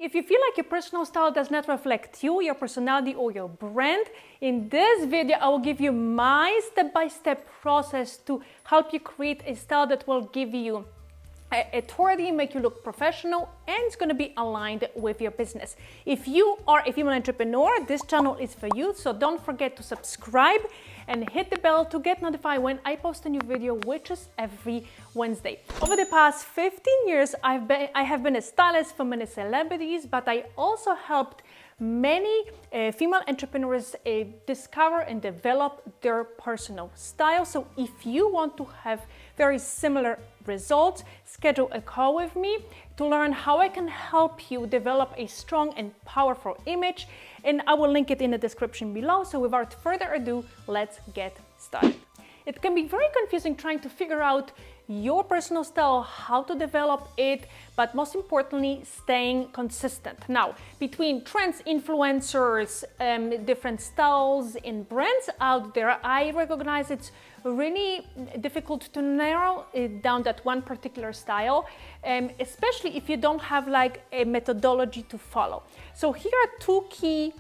If you feel like your personal style does not reflect you, your personality, or your brand, in this video, I will give you my step-by-step process to help you create a style that will give you authority, make you look professional, and it's going to be aligned with your business. If you are a female entrepreneur, this channel is for you, so don't forget to subscribe and hit the bell to get notified when I post a new video, which is every Wednesday. Over the past 15 years, I have been a stylist for many celebrities, but I also helped many female entrepreneurs discover and develop their personal style. So if you want to have very similar results, schedule a call with me to learn how I can help you develop a strong and powerful image, and I will link it in the description below. So without further ado, let's get started. It can be very confusing trying to figure out your personal style, how to develop it, but most importantly, staying consistent. Now, between trends, influencers, different styles and brands out there, I recognize it's really difficult to narrow it down that one particular style, especially if you don't have like a methodology to follow. So here are two key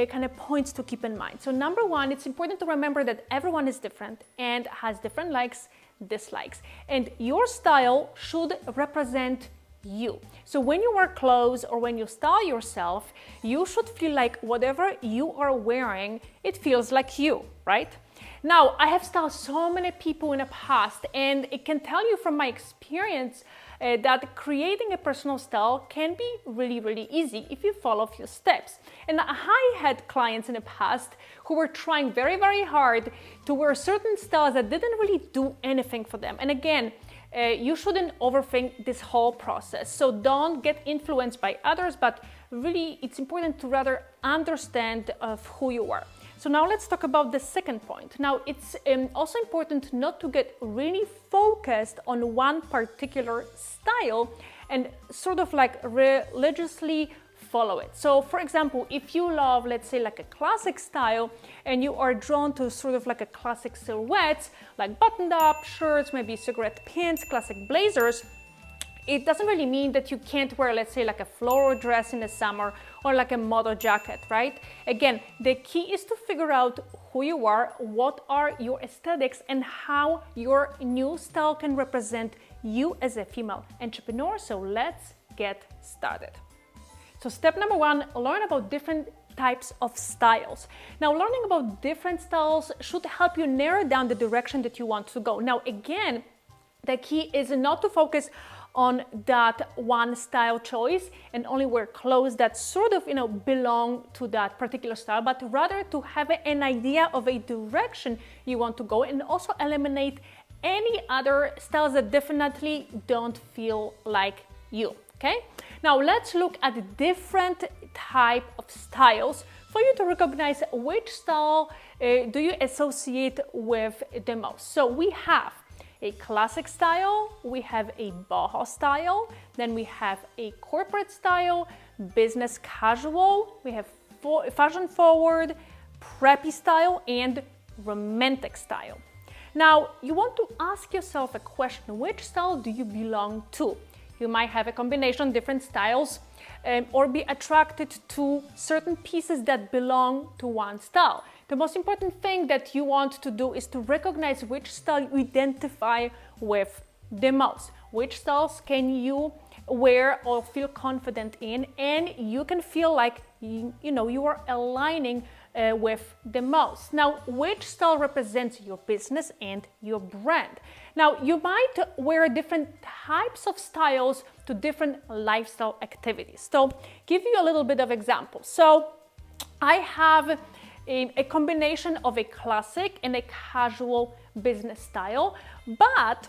kind of points to keep in mind. So number one, it's important to remember that everyone is different and has different likes, dislikes, and your style should represent you. So when you wear clothes or when you style yourself, you should feel like whatever you are wearing, it feels like you, right? Now, I have styled so many people in the past, and it can tell you from my experience that creating a personal style can be really, really easy if you follow a few steps. And I had clients in the past who were trying very, very hard to wear certain styles that didn't really do anything for them. And again, you shouldn't overthink this whole process. So don't get influenced by others, but really it's important to rather understand of who you are. So now let's talk about the second point. Now it's also important not to get really focused on one particular style and sort of like religiously follow it. So for example, if you love, let's say, like a classic style and you are drawn to sort of like a classic silhouettes, like buttoned up shirts, maybe cigarette pants, classic blazers, it doesn't really mean that you can't wear, let's say, like a floral dress in the summer or like a moto jacket, right? Again, the key is to figure out who you are, what are your aesthetics, and how your new style can represent you as a female entrepreneur. So let's get started. So step number one, learn about different types of styles. Now, learning about different styles should help you narrow down the direction that you want to go. Now, again, the key is not to focus on that one style choice and only wear clothes that sort of, belong to that particular style, but rather to have an idea of a direction you want to go and also eliminate any other styles that definitely don't feel like you, okay? Now let's look at different type of styles for you to recognize which style do you associate with the most. So we have a classic style, we have a boho style, then we have a corporate style, business casual, we have fashion forward, preppy style, and romantic style. Now, you want to ask yourself a question: which style do you belong to? You might have a combination of different styles or be attracted to certain pieces that belong to one style. The most important thing that you want to do is to recognize which style you identify with the most. Which styles can you wear or feel confident in, and you can feel like you are aligning with the most. Now, which style represents your business and your brand? Now, you might wear different types of styles to different lifestyle activities. So, give you a little bit of example. So, I have a combination of a classic and a casual business style, but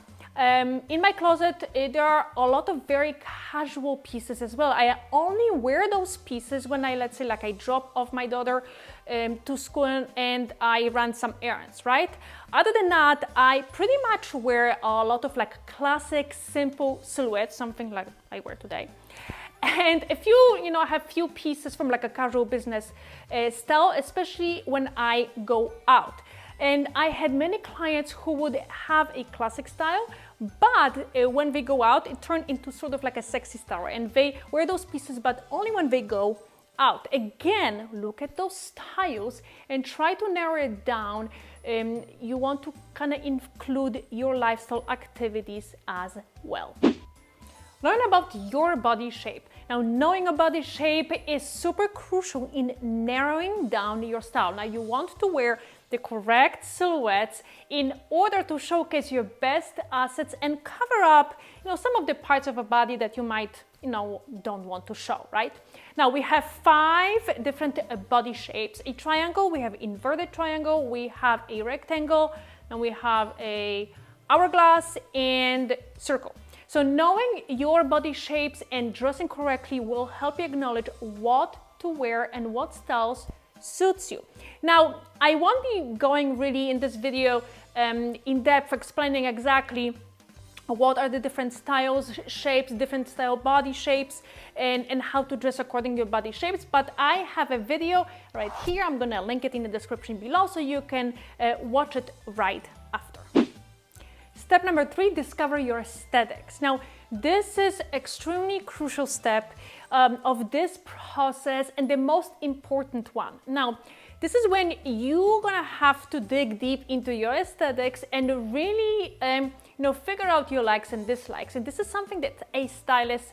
in my closet there are a lot of very casual pieces as well. I only wear those pieces when let's say like I drop off my daughter to school and I run some errands, right? Other than that, I pretty much wear a lot of like classic simple silhouettes, something like I wear today. And if you have few pieces from like a casual business style, especially when I go out. And I had many clients who would have a classic style, but when they go out, it turned into sort of like a sexy style. And they wear those pieces, but only when they go out. Again, look at those styles and try to narrow it down. You want to kind of include your lifestyle activities as well. Learn about your body shape. Now, knowing a body shape is super crucial in narrowing down your style. Now, you want to wear the correct silhouettes in order to showcase your best assets and cover up, some of the parts of a body that you might, don't want to show, right? Now, we have 5 different body shapes. A triangle, we have inverted triangle, we have a rectangle, and we have a hourglass and circle. So knowing your body shapes and dressing correctly will help you acknowledge what to wear and what styles suits you. Now, I won't be going really in this video in depth explaining exactly what are the different styles, shapes, different style body shapes, and how to dress according to your body shapes. But I have a video right here. I'm gonna link it in the description below so you can watch it right after. Step number 3, discover your aesthetics. Now, this is extremely crucial step of this process and the most important one. Now, this is when you're gonna have to dig deep into your aesthetics and really, figure out your likes and dislikes. And this is something that a stylist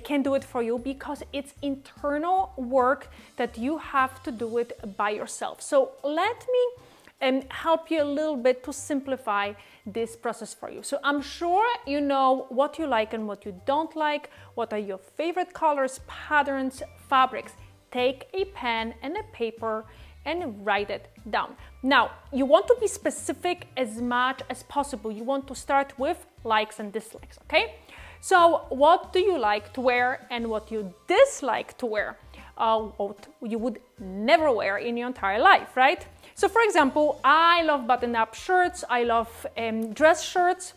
can do it for you because it's internal work that you have to do it by yourself. So let me help you a little bit to simplify this process for you. So I'm sure you know what you like and what you don't like, what are your favorite colors, patterns, fabrics. Take a pen and a paper and write it down. Now, you want to be specific as much as possible. You want to start with likes and dislikes, okay? So what do you like to wear and what you dislike to wear? What you would never wear in your entire life, right? So for example, I love button-up shirts, I love dress shirts,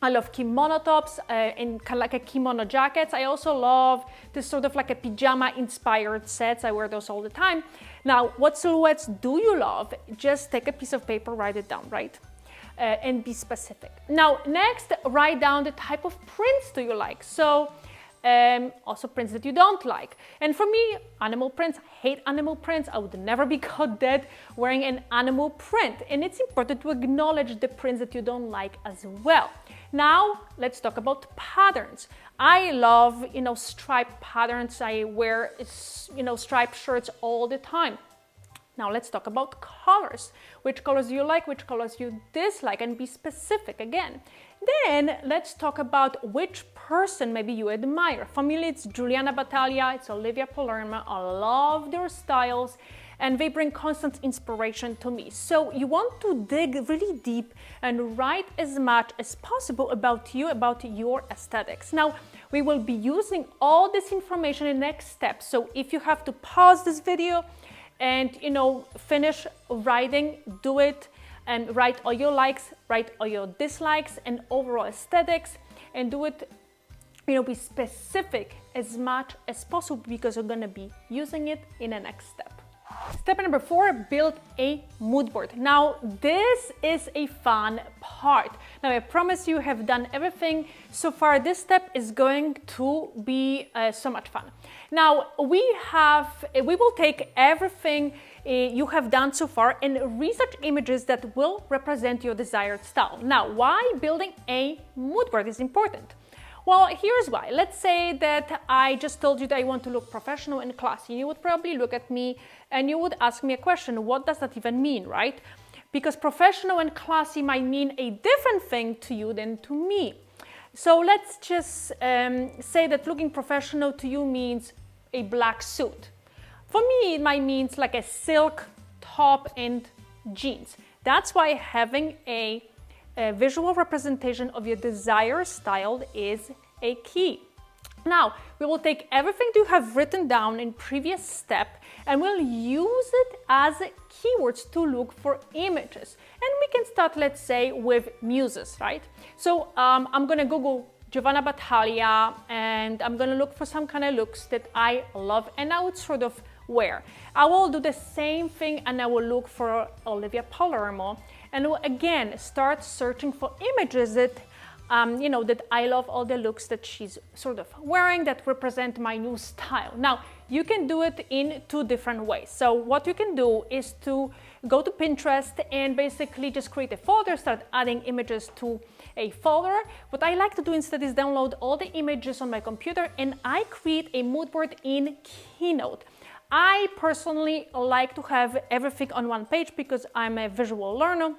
I love kimono tops and kind of like a kimono jackets. I also love this sort of like a pajama inspired sets. I wear those all the time. Now, what silhouettes do you love? Just take a piece of paper, write it down, right? And be specific. Now, next, write down the type of prints do you like. So also prints that you don't like. And for me, animal prints, I hate animal prints. I would never be caught dead wearing an animal print. And it's important to acknowledge the prints that you don't like as well. Now, let's talk about patterns. I love, striped patterns. I wear, striped shirts all the time. Now let's talk about colors. Which colors do you like, which colors you dislike, and be specific again. Then let's talk about which person maybe you admire. For me, it's Giuliana Battaglia, it's Olivia Palermo. I love their styles and they bring constant inspiration to me. So you want to dig really deep and write as much as possible about you, about your aesthetics. Now, we will be using all this information in the next step. So if you have to pause this video and finish writing, do it and write all your likes, write all your dislikes and overall aesthetics, and do it, be specific as much as possible because you're gonna be using it in the next step. Step number 4, build a mood board. Now, this is a fun part. Now, I promise you have done everything so far. This step is going to be so much fun. Now, we will take everything you have done so far and research images that will represent your desired style. Now, why building a mood board is important? Well, here's why. Let's say that I just told you that I want to look professional and classy. You would probably look at me and you would ask me a question. What does that even mean, right? Because professional and classy might mean a different thing to you than to me. So let's just say that looking professional to you means a black suit. For me, it might mean like a silk top and jeans. That's why having a visual representation of your desired style is a key. Now, we will take everything you have written down in previous step and we'll use it as keywords to look for images. And we can start, let's say, with muses, right? So I'm gonna Google Giovanna Battaglia and I'm gonna look for some kind of looks that I love and I would sort of wear. I will do the same thing and I will look for Olivia Palermo and will again start searching for images that that I love all the looks that she's sort of wearing that represent my new style. Now, you can do it in two different ways. So what you can do is to go to Pinterest and basically just create a folder, start adding images to a folder. What I like to do instead is download all the images on my computer and I create a mood board in Keynote. I personally like to have everything on one page because I'm a visual learner.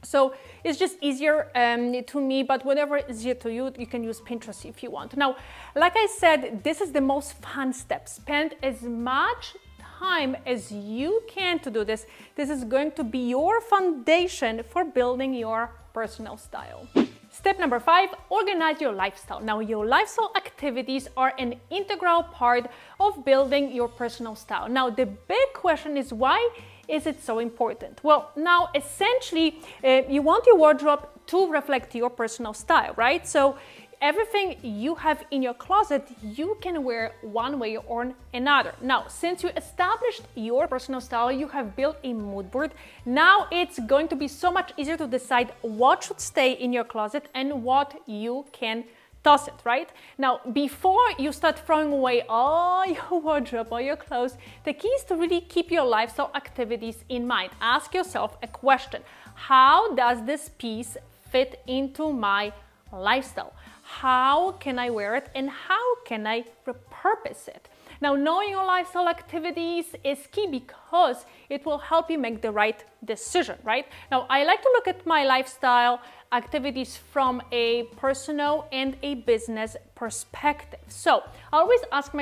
So it's just easier to me, but whatever is easier to you, you can use Pinterest if you want. Now, like I said, this is the most fun step. Spend as much time as you can to do this. This is going to be your foundation for building your personal style. Step number 5, organize your lifestyle. Now, your lifestyle activities are an integral part of building your personal style. Now, the big question is why is it so important? Well, now essentially you want your wardrobe to reflect your personal style, right? So everything you have in your closet, you can wear one way or another. Now, since you established your personal style, you have built a mood board. Now it's going to be so much easier to decide what should stay in your closet and what you can toss it, right? Now, before you start throwing away all your wardrobe, all your clothes, the key is to really keep your lifestyle activities in mind. Ask yourself a question. How does this piece fit into my lifestyle? How can I wear it and how can I repurpose it? Now, knowing your lifestyle activities is key because it will help you make the right decision, right? Now, I like to look at my lifestyle activities from a personal and a business perspective. So I always ask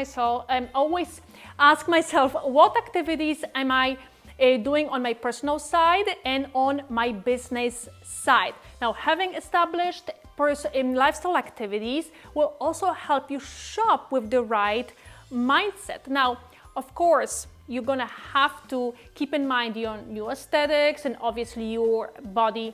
myself, what activities am I doing on my personal side and on my business side? Now, having established lifestyle activities will also help you shop with the right mindset. Now, of course, you're gonna have to keep in mind your new aesthetics and obviously your body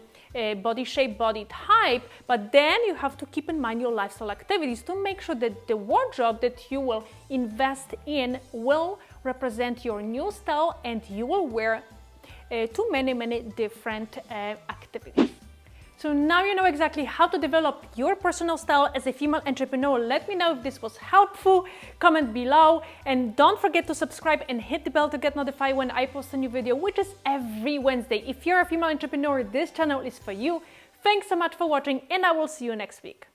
shape, body type, but then you have to keep in mind your lifestyle activities to make sure that the wardrobe that you will invest in will represent your new style and you will wear to many different activities. So now you know exactly how to develop your personal style as a female entrepreneur. Let me know if this was helpful, comment below, and don't forget to subscribe and hit the bell to get notified when I post a new video, which is every Wednesday. If you're a female entrepreneur, this channel is for you. Thanks so much for watching and I will see you next week.